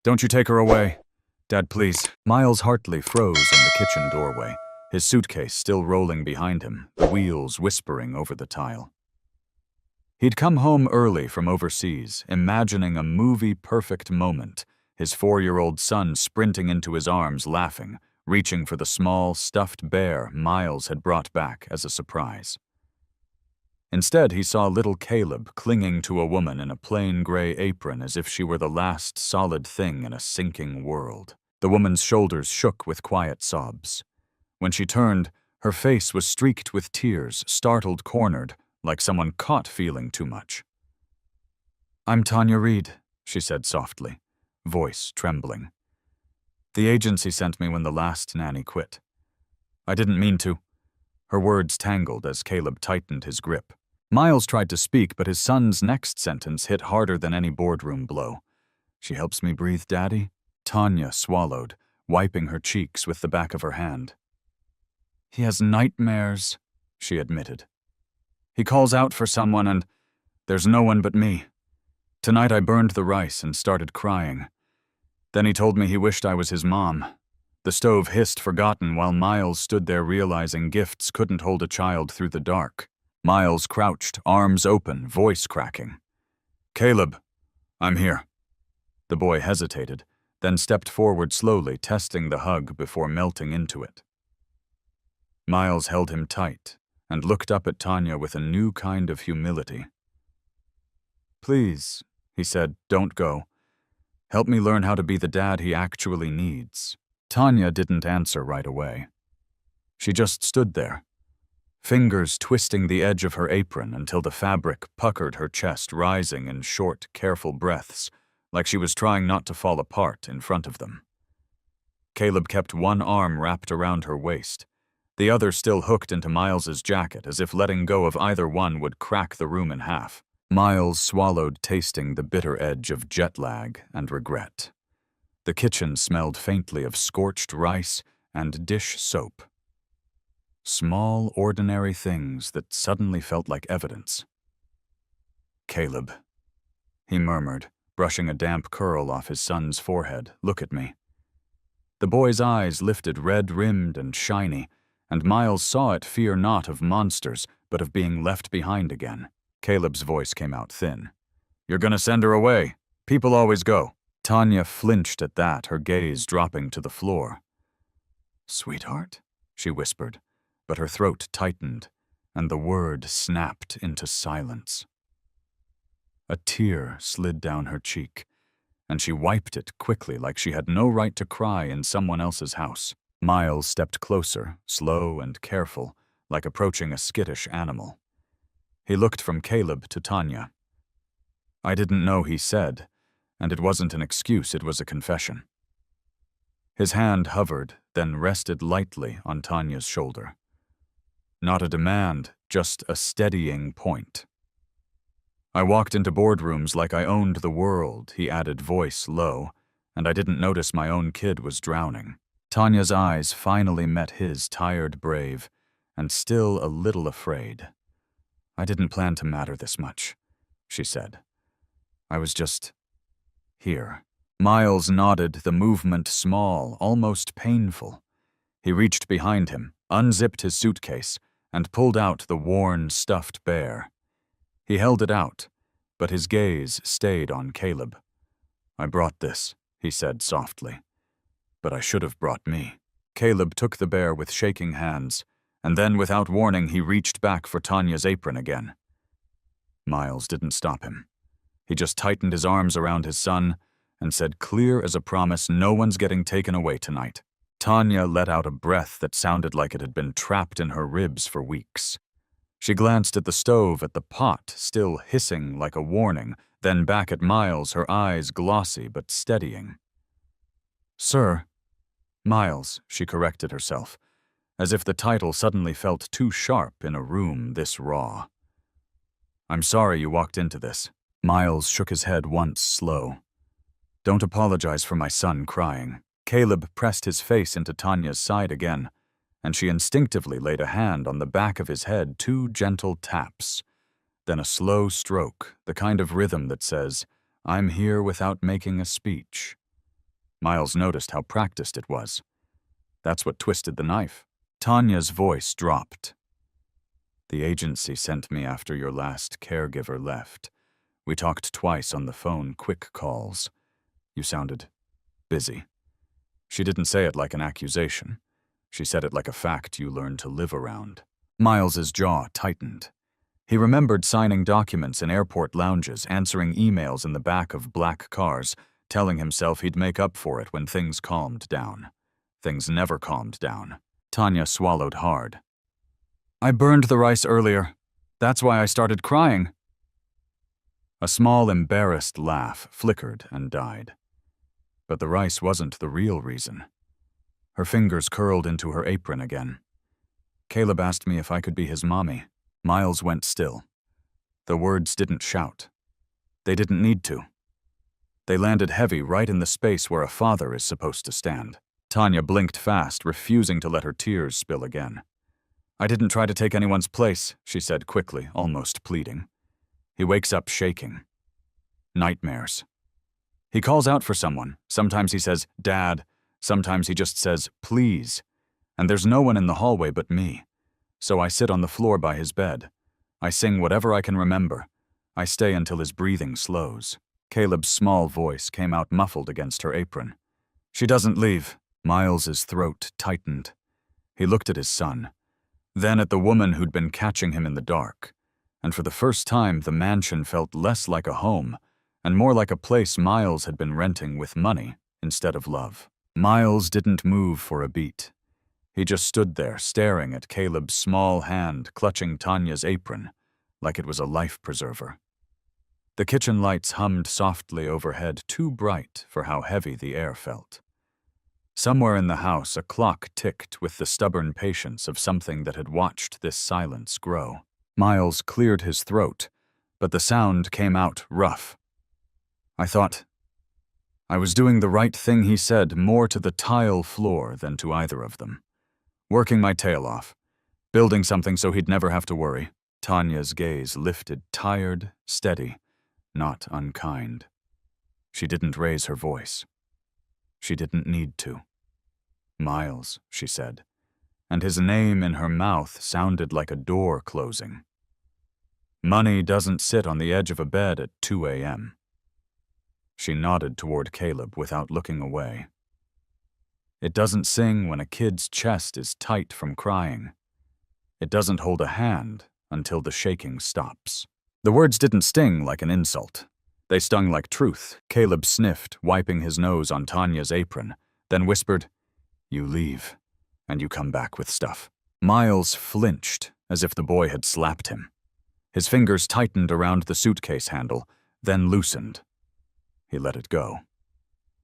Don't you take her away. Dad, please. Miles Hartley froze in the kitchen doorway, his suitcase still rolling behind him, the wheels whispering over the tile. He'd come home early from overseas, imagining a movie-perfect moment, his 4-year-old son sprinting into his arms laughing, reaching for the small, stuffed bear Miles had brought back as a surprise. Instead, he saw little Caleb clinging to a woman in a plain gray apron as if she were the last solid thing in a sinking world. The woman's shoulders shook with quiet sobs. When she turned, her face was streaked with tears, startled, cornered, like someone caught feeling too much. "I'm Tanya Reed," she said softly, voice trembling. "The agency sent me when the last nanny quit. I didn't mean to." Her words tangled as Caleb tightened his grip. Miles tried to speak, but his son's next sentence hit harder than any boardroom blow. "She helps me breathe, Daddy?" Tanya swallowed, wiping her cheeks with the back of her hand. "He has nightmares," she admitted. "He calls out for someone and there's no one but me. Tonight I burned the rice and started crying. Then he told me he wished I was his mom." The stove hissed forgotten while Miles stood there realizing gifts couldn't hold a child through the dark. Miles crouched, arms open, voice cracking. "Caleb, I'm here." The boy hesitated, then stepped forward slowly, testing the hug before melting into it. Miles held him tight and looked up at Tanya with a new kind of humility. "Please," he said, "don't go. Help me learn how to be the dad he actually needs." Tanya didn't answer right away. She just stood there, fingers twisting the edge of her apron until the fabric puckered her chest, rising in short, careful breaths, like she was trying not to fall apart in front of them. Caleb kept one arm wrapped around her waist, the other still hooked into Miles's jacket, as if letting go of either one would crack the room in half. Miles swallowed, tasting the bitter edge of jet lag and regret. The kitchen smelled faintly of scorched rice and dish soap. Small, ordinary things that suddenly felt like evidence. "Caleb," he murmured, brushing a damp curl off his son's forehead. "Look at me." The boy's eyes lifted, red-rimmed and shiny, and Miles saw it fear not of monsters, but of being left behind again. Caleb's voice came out thin. "You're gonna send her away. People always go." Tanya flinched at that, her gaze dropping to the floor. "Sweetheart?" she whispered, but her throat tightened, and the word snapped into silence. A tear slid down her cheek, and she wiped it quickly like she had no right to cry in someone else's house. Miles stepped closer, slow and careful, like approaching a skittish animal. He looked from Caleb to Tanya. "I didn't know," he said, and it wasn't an excuse, it was a confession. His hand hovered, then rested lightly on Tanya's shoulder. Not a demand, just a steadying point. "I walked into boardrooms like I owned the world," he added, voice low, "and I didn't notice my own kid was drowning." Tanya's eyes finally met his, tired, brave, and still a little afraid. "I didn't plan to matter this much," she said. "I was just here." Miles nodded, the movement small, almost painful. He reached behind him, unzipped his suitcase, and pulled out the worn, stuffed bear. He held it out, but his gaze stayed on Caleb. "I brought this," he said softly. "But I should have brought me." Caleb took the bear with shaking hands, and then without warning he reached back for Tanya's apron again. Miles didn't stop him. He just tightened his arms around his son and said, clear as a promise, "No one's getting taken away tonight." Tanya let out a breath that sounded like it had been trapped in her ribs for weeks. She glanced at the stove, at the pot, still hissing like a warning, then back at Miles, her eyes glossy but steadying. "Sir." "Miles," she corrected herself, as if the title suddenly felt too sharp in a room this raw. "I'm sorry you walked into this." Miles shook his head once, slow. "Don't apologize for my son crying." Caleb pressed his face into Tanya's side again, and she instinctively laid a hand on the back of his head, 2 gentle taps. Then a slow stroke, the kind of rhythm that says, "I'm here without making a speech." Miles noticed how practiced it was. That's what twisted the knife. Tanya's voice dropped. The agency sent me after your last caregiver left. We talked twice on the phone, quick calls. You sounded busy. She didn't say it like an accusation. She said it like a fact you learned to live around. Miles's jaw tightened. He remembered signing documents in airport lounges, answering emails in the back of black cars, telling himself he'd make up for it when things calmed down. Things never calmed down. Tanya swallowed hard. I burned the rice earlier. That's why I started crying. A small, embarrassed laugh flickered and died. But the rice wasn't the real reason. Her fingers curled into her apron again. Caleb asked me if I could be his mommy. Miles went still. The words didn't shout. They didn't need to. They landed heavy right in the space where a father is supposed to stand. Tanya blinked fast, refusing to let her tears spill again. I didn't try to take anyone's place, she said quickly, almost pleading. He wakes up shaking. Nightmares. He calls out for someone. Sometimes he says, Dad. Sometimes he just says, please. And there's no one in the hallway but me. So I sit on the floor by his bed. I sing whatever I can remember. I stay until his breathing slows. Caleb's small voice came out muffled against her apron. She doesn't leave. Miles's throat tightened. He looked at his son, then at the woman who'd been catching him in the dark. And for the first time, the mansion felt less like a home and more like a place Miles had been renting with money instead of love. Miles didn't move for a beat. He just stood there, staring at Caleb's small hand clutching Tanya's apron, like it was a life preserver. The kitchen lights hummed softly overhead, too bright for how heavy the air felt. Somewhere in the house, a clock ticked with the stubborn patience of something that had watched this silence grow. Miles cleared his throat, but the sound came out rough. I thought I was doing the right thing, he said, more to the tile floor than to either of them. Working my tail off, building something so he'd never have to worry. Tanya's gaze lifted, tired, steady, not unkind. She didn't raise her voice. She didn't need to. Miles, she said, and his name in her mouth sounded like a door closing. Money doesn't sit on the edge of a bed at 2 a.m. She nodded toward Caleb without looking away. It doesn't sing when a kid's chest is tight from crying. It doesn't hold a hand until the shaking stops. The words didn't sting like an insult. They stung like truth. Caleb sniffed, wiping his nose on Tanya's apron, then whispered, You leave, and you come back with stuff. Miles flinched, as if the boy had slapped him. His fingers tightened around the suitcase handle, then loosened. He let it go.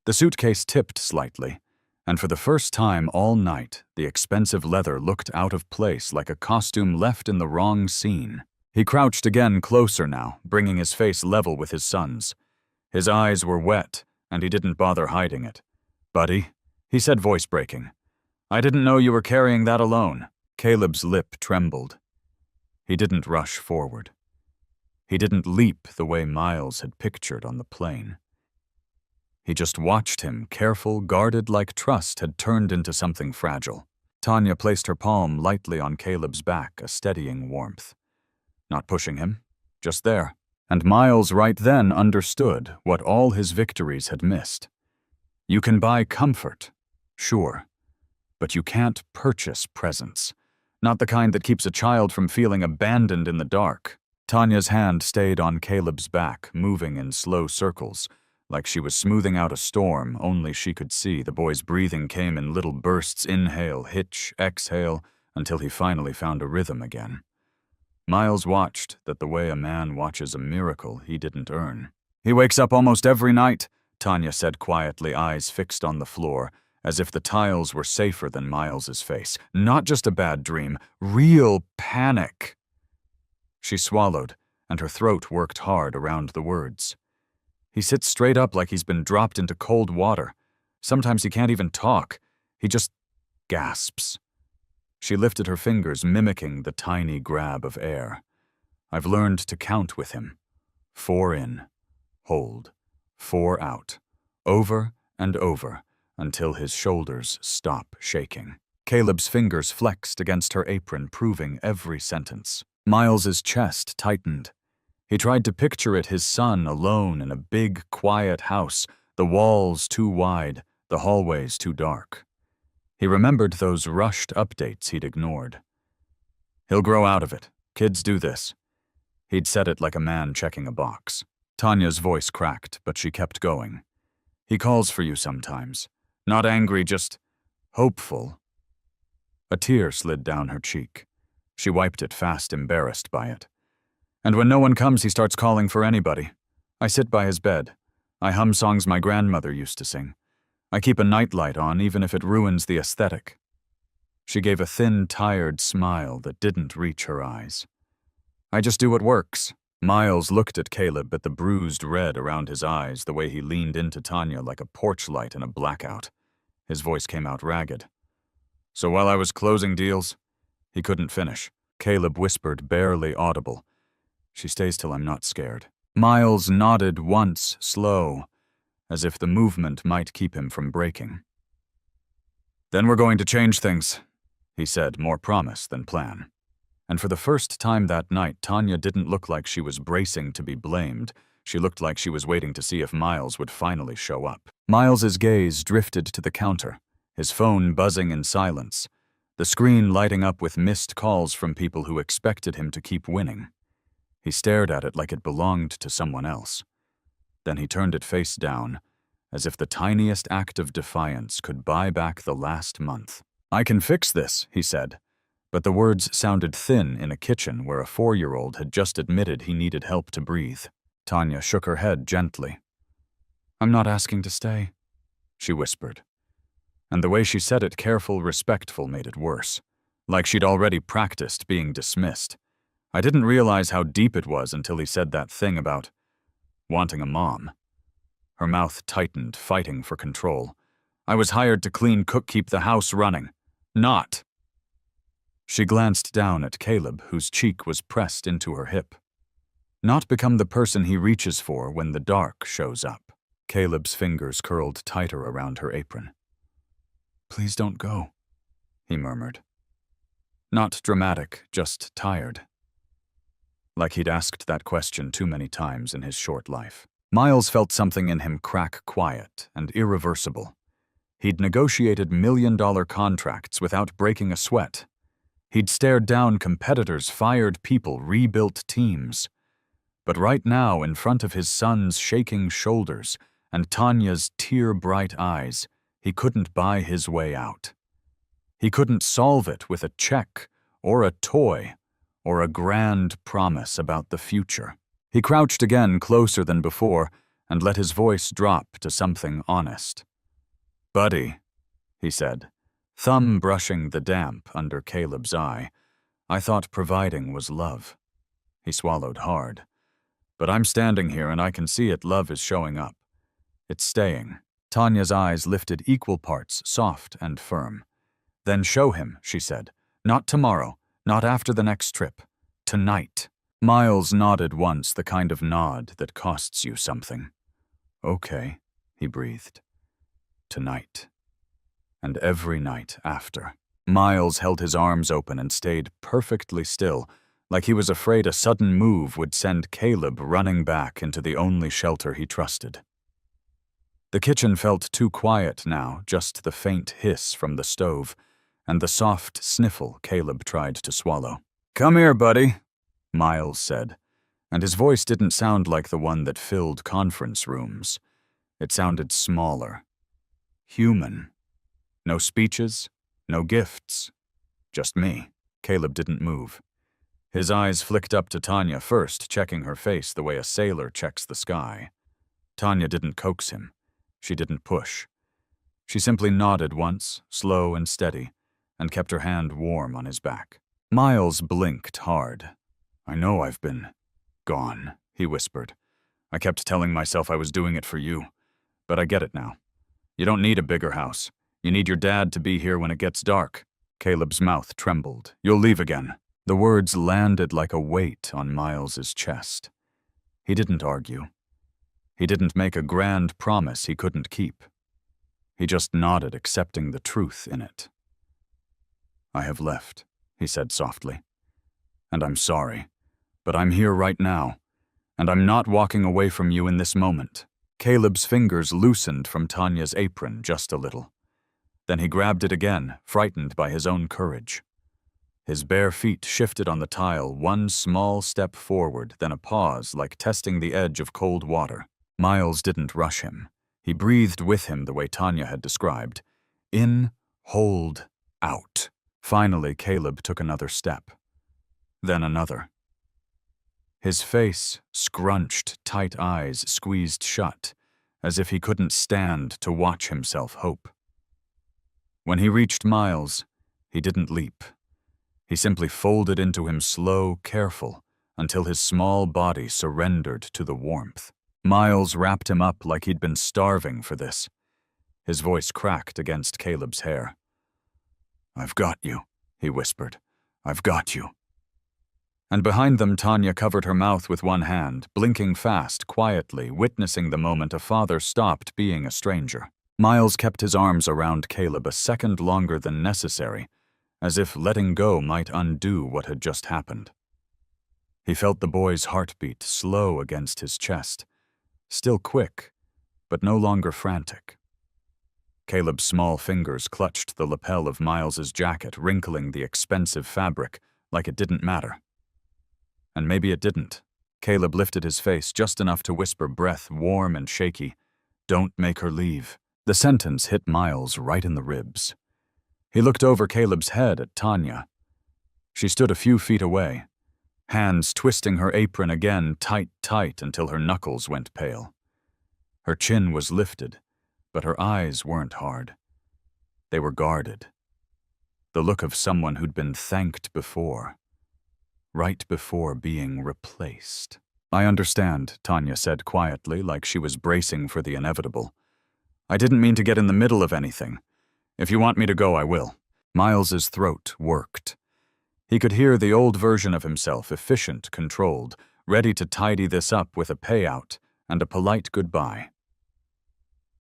The suitcase tipped slightly, and for the first time all night, the expensive leather looked out of place like a costume left in the wrong scene. He crouched again closer now, bringing his face level with his son's. His eyes were wet, and he didn't bother hiding it. Buddy, he said, voice breaking. I didn't know you were carrying that alone. Caleb's lip trembled. He didn't rush forward. He didn't leap the way Miles had pictured on the plane. He just watched him, careful, guarded like trust had turned into something fragile. Tanya placed her palm lightly on Caleb's back, a steadying warmth. Not pushing him, just there. And Miles right then understood what all his victories had missed. You can buy comfort, sure, but you can't purchase presence. Not the kind that keeps a child from feeling abandoned in the dark. Tanya's hand stayed on Caleb's back, moving in slow circles, like she was smoothing out a storm only she could see. The boy's breathing came in little bursts, inhale, hitch, exhale, until he finally found a rhythm again. Miles watched that the way a man watches a miracle he didn't earn. He wakes up almost every night, Tanya said quietly, eyes fixed on the floor, as if the tiles were safer than Miles's face. Not just a bad dream, real panic. She swallowed, and her throat worked hard around the words. He sits straight up like he's been dropped into cold water. Sometimes he can't even talk. He just gasps. She lifted her fingers, mimicking the tiny grab of air. I've learned to count with him. 4 in, hold, 4 out, over and over until his shoulders stop shaking. Caleb's fingers flexed against her apron, proving every sentence. Miles's chest tightened. He tried to picture it, his son alone in a big, quiet house, the walls too wide, the hallways too dark. He remembered those rushed updates he'd ignored. He'll grow out of it. Kids do this. He'd said it like a man checking a box. Tanya's voice cracked, but she kept going. He calls for you sometimes. Not angry, just hopeful. A tear slid down her cheek. She wiped it fast, embarrassed by it. And when no one comes, he starts calling for anybody. I sit by his bed. I hum songs my grandmother used to sing. I keep a nightlight on, even if it ruins the aesthetic. She gave a thin, tired smile that didn't reach her eyes. I just do what works. Miles looked at Caleb, at the bruised red around his eyes, the way he leaned into Tanya like a porch light in a blackout. His voice came out ragged. So while I was closing deals, he couldn't finish. Caleb whispered, barely audible. She stays till I'm not scared. Miles nodded once, slow, as if the movement might keep him from breaking. Then we're going to change things, he said, more promise than plan. And for the first time that night, Tanya didn't look like she was bracing to be blamed. She looked like she was waiting to see if Miles would finally show up. Miles's gaze drifted to the counter, his phone buzzing in silence, the screen lighting up with missed calls from people who expected him to keep winning. He stared at it like it belonged to someone else. Then he turned it face down, as if the tiniest act of defiance could buy back the last month. I can fix this, he said, but the words sounded thin in a kitchen where a 4-year-old had just admitted he needed help to breathe. Tanya shook her head gently. I'm not asking to stay, she whispered. And the way she said it, careful, respectful, made it worse, like she'd already practiced being dismissed. I didn't realize how deep it was until he said that thing about wanting a mom. Her mouth tightened, fighting for control. I was hired to clean, cook, keep the house running. Not. She glanced down at Caleb, whose cheek was pressed into her hip. Not become the person he reaches for when the dark shows up. Caleb's fingers curled tighter around her apron. Please don't go, he murmured. Not dramatic, just tired. Like he'd asked that question too many times in his short life. Miles felt something in him crack quiet and irreversible. He'd negotiated million-dollar contracts without breaking a sweat. He'd stared down competitors, fired people, rebuilt teams. But right now, in front of his son's shaking shoulders and Tanya's tear-bright eyes, he couldn't buy his way out. He couldn't solve it with a check or a toy or a grand promise about the future. He crouched again, closer than before, and let his voice drop to something honest. Buddy, he said, thumb brushing the damp under Caleb's eye, I thought providing was love. He swallowed hard. But I'm standing here and I can see it, love is showing up. It's staying. Tanya's eyes lifted equal parts, soft and firm. Then show him, she said. Not tomorrow, not after the next trip. Tonight. Miles nodded once, the kind of nod that costs you something. Okay, he breathed. Tonight. And every night after. Miles held his arms open and stayed perfectly still, like he was afraid a sudden move would send Caleb running back into the only shelter he trusted. The kitchen felt too quiet now, just the faint hiss from the stove, and the soft sniffle Caleb tried to swallow. Come here, buddy, Miles said, and his voice didn't sound like the one that filled conference rooms. It sounded smaller. Human. No speeches, no gifts. Just me. Caleb didn't move. His eyes flicked up to Tanya first, checking her face the way a sailor checks the sky. Tanya didn't coax him. She didn't push. She simply nodded once, slow and steady, and kept her hand warm on his back. Miles blinked hard. I know I've been gone, he whispered. I kept telling myself I was doing it for you, but I get it now. You don't need a bigger house. You need your dad to be here when it gets dark. Caleb's mouth trembled. You'll leave again. The words landed like a weight on Miles's chest. He didn't argue. He didn't make a grand promise he couldn't keep. He just nodded, accepting the truth in it. "I have left," he said softly. "And I'm sorry, but I'm here right now, and I'm not walking away from you in this moment." Caleb's fingers loosened from Tanya's apron just a little. Then he grabbed it again, frightened by his own courage. His bare feet shifted on the tile, one small step forward, then a pause, like testing the edge of cold water. Miles didn't rush him. He breathed with him the way Tanya had described. In, hold, out. Finally, Caleb took another step. Then another. His face, scrunched, tight eyes squeezed shut, as if he couldn't stand to watch himself hope. When he reached Miles, he didn't leap. He simply folded into him slow, careful, until his small body surrendered to the warmth. Miles wrapped him up like he'd been starving for this. His voice cracked against Caleb's hair. "I've got you," he whispered. "I've got you." And behind them, Tanya covered her mouth with one hand, blinking fast, quietly, witnessing the moment a father stopped being a stranger. Miles kept his arms around Caleb a second longer than necessary, as if letting go might undo what had just happened. He felt the boy's heartbeat slow against his chest, still quick, but no longer frantic. Caleb's small fingers clutched the lapel of Miles's jacket, wrinkling the expensive fabric like it didn't matter. And maybe it didn't. Caleb lifted his face just enough to whisper, breath warm and shaky, "Don't make her leave." The sentence hit Miles right in the ribs. He looked over Caleb's head at Tanya. She stood a few feet away, hands twisting her apron again tight until her knuckles went pale. Her chin was lifted, but her eyes weren't hard. They were guarded. The look of someone who'd been thanked before, right before being replaced. "I understand," Tanya said quietly, like she was bracing for the inevitable. "I didn't mean to get in the middle of anything. If you want me to go, I will." Miles's throat worked. He could hear the old version of himself, efficient, controlled, ready to tidy this up with a payout and a polite goodbye.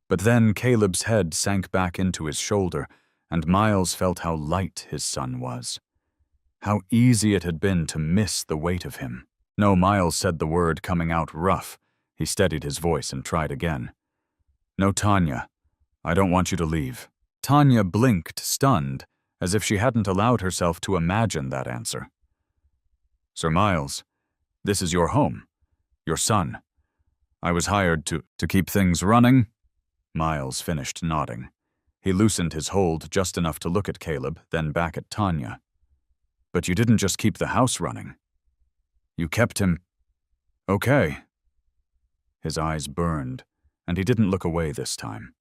But then Caleb's head sank back into his shoulder, and Miles felt how light his son was. How easy it had been to miss the weight of him. "No," Miles said, the word coming out rough. He steadied his voice and tried again. "No, Tanya, I don't want you to leave." Tanya blinked, stunned, as if she hadn't allowed herself to imagine that answer. "Sir Miles, this is your home, your son. I was hired to keep things running." Miles finished nodding. He loosened his hold just enough to look at Caleb, then back at Tanya. "But you didn't just keep the house running. You kept him." "Okay." His eyes burned, and he didn't look away this time.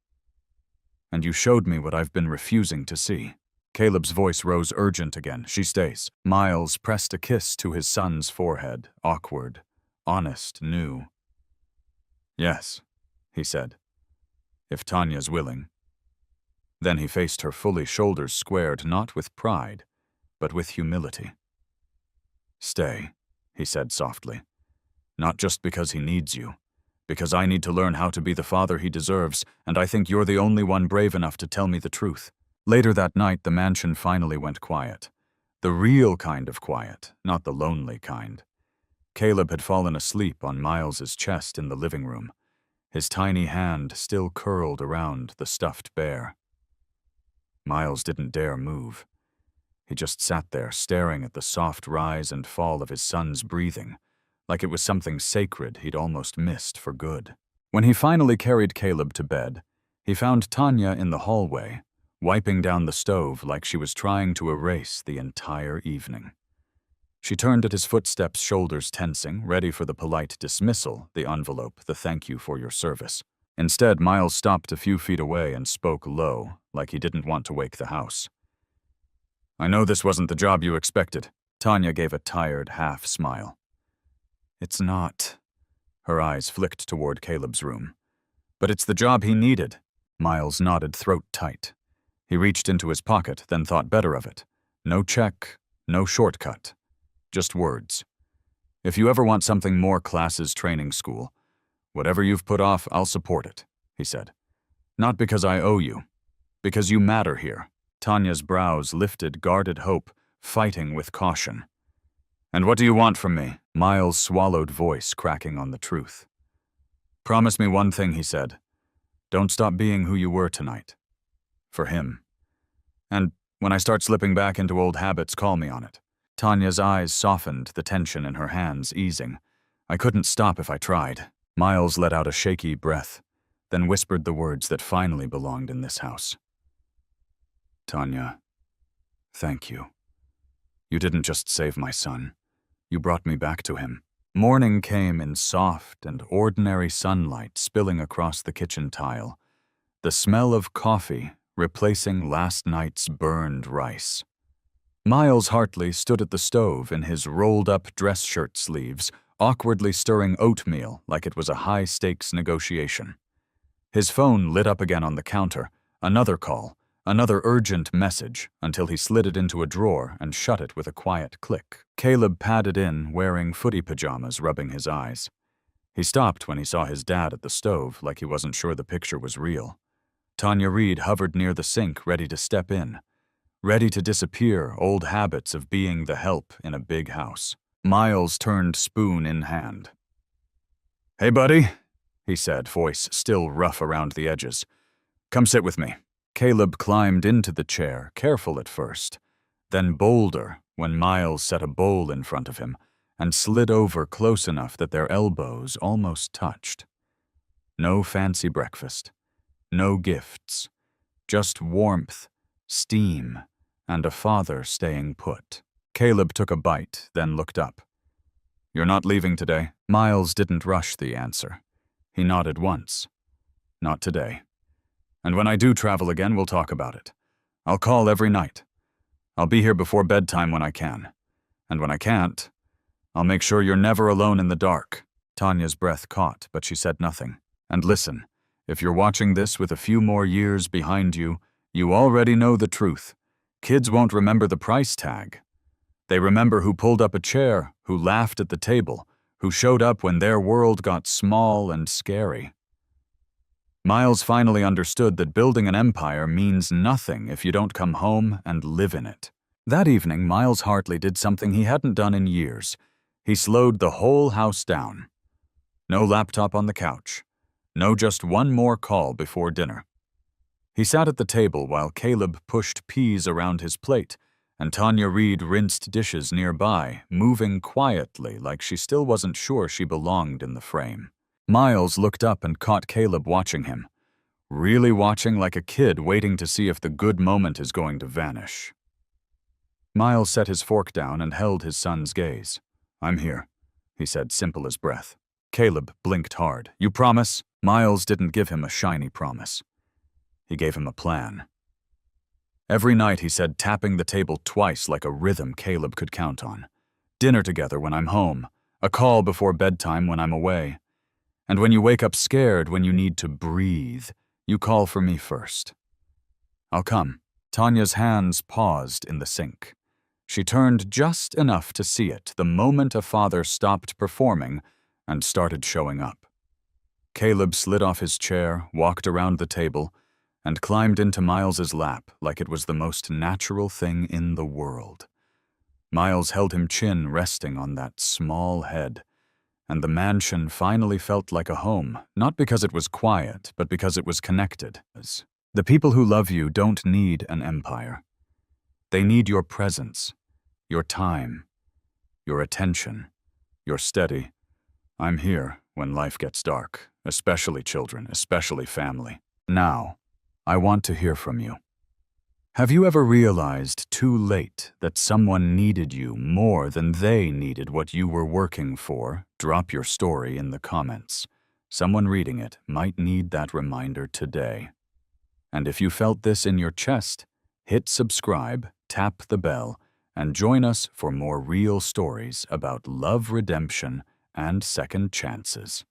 "And you showed me what I've been refusing to see." Caleb's voice rose urgent again. "She stays." Miles pressed a kiss to his son's forehead, awkward, honest, new. "Yes," he said, "if Tanya's willing." Then he faced her fully, shoulders squared, not with pride, but with humility. "Stay," he said softly. "Not just because he needs you, because I need to learn how to be the father he deserves, and I think you're the only one brave enough to tell me the truth." Later that night, the mansion finally went quiet. The real kind of quiet, not the lonely kind. Caleb had fallen asleep on Miles's chest in the living room, his tiny hand still curled around the stuffed bear. Miles didn't dare move. He just sat there, staring at the soft rise and fall of his son's breathing, like it was something sacred he'd almost missed for good. When he finally carried Caleb to bed, he found Tanya in the hallway, wiping down the stove like she was trying to erase the entire evening. She turned at his footsteps, shoulders tensing, ready for the polite dismissal, the envelope, the thank you for your service. Instead, Miles stopped a few feet away and spoke low, like he didn't want to wake the house. "I know this wasn't the job you expected." Tanya gave a tired half smile. "It's not." Her eyes flicked toward Caleb's room. "But it's the job he needed." Miles nodded, throat tight. He reached into his pocket, then thought better of it. No check, no shortcut. Just words. "If you ever want something more classes training school, whatever you've put off, I'll support it," he said. "Not because I owe you, Because you matter here. Tanya's brows lifted, guarded hope, fighting with caution. And what do you want from me? Miles' swallowed voice cracking on the truth. Promise me one thing, he said. Don't stop being who you were tonight. For him. And when I start slipping back into old habits, call me on it. Tanya's eyes softened, the tension in her hands easing. I couldn't stop if I tried. Miles let out a shaky breath, then whispered the words that finally belonged in this house. Tanya, thank you. You didn't just save my son. You brought me back to him. Morning came in soft and ordinary sunlight spilling across the kitchen tile. The smell of coffee replacing last night's burned rice. Miles Hartley stood at the stove in his rolled-up dress shirt sleeves, awkwardly stirring oatmeal like it was a high-stakes negotiation. His phone lit up again on the counter, another call, another urgent message, until he slid it into a drawer and shut it with a quiet click. Caleb padded in, wearing footy pajamas, rubbing his eyes. He stopped when he saw his dad at the stove, like he wasn't sure the picture was real. Tanya Reed hovered near the sink, ready to step in. Ready to disappear old habits of being the help in a big house. Miles turned spoon in hand. Hey, buddy, he said, voice still rough around the edges. Come sit with me. Caleb climbed into the chair, careful at first, then bolder when Miles set a bowl in front of him and slid over close enough that their elbows almost touched. No fancy breakfast, no gifts, just warmth, steam, and a father staying put. Caleb took a bite, then looked up. You're not leaving today? Miles didn't rush the answer. He nodded once. Not today. And when I do travel again, we'll talk about it. I'll call every night. I'll be here before bedtime when I can. And when I can't, I'll make sure you're never alone in the dark. Tanya's breath caught, but she said nothing. And listen, if you're watching this with a few more years behind you, you already know the truth. Kids won't remember the price tag. They remember who pulled up a chair, who laughed at the table, who showed up when their world got small and scary. Miles finally understood that building an empire means nothing if you don't come home and live in it. That evening, Miles Hartley did something he hadn't done in years. He slowed the whole house down. No laptop on the couch. No just one more call before dinner. He sat at the table while Caleb pushed peas around his plate, and Tanya Reed rinsed dishes nearby, moving quietly like she still wasn't sure she belonged in the frame. Miles looked up and caught Caleb watching him, really watching like a kid waiting to see if the good moment is going to vanish. Miles set his fork down and held his son's gaze. I'm here, he said, simple as breath. Caleb blinked hard. You promise? Miles didn't give him a shiny promise. He gave him a plan. Every night, he said, tapping the table twice like a rhythm Caleb could count on. Dinner together when I'm home, a call before bedtime when I'm away. And when you wake up scared, when you need to breathe, you call for me first. I'll come. Tanya's hands paused in the sink. She turned just enough to see it the moment a father stopped performing and started showing up. Caleb slid off his chair, walked around the table, and climbed into Miles's lap like it was the most natural thing in the world. Miles held him, chin resting on that small head, and the mansion finally felt like a home, not because it was quiet, but because it was connected. The people who love you don't need an empire. They need your presence, your time, your attention, your steady. I'm here when life gets dark, especially children, especially family. Now, I want to hear from you. Have you ever realized too late that someone needed you more than they needed what you were working for? Drop your story in the comments. Someone reading it might need that reminder today. And if you felt this in your chest, hit subscribe, tap the bell, and join us for more real stories about love, redemption, and second chances.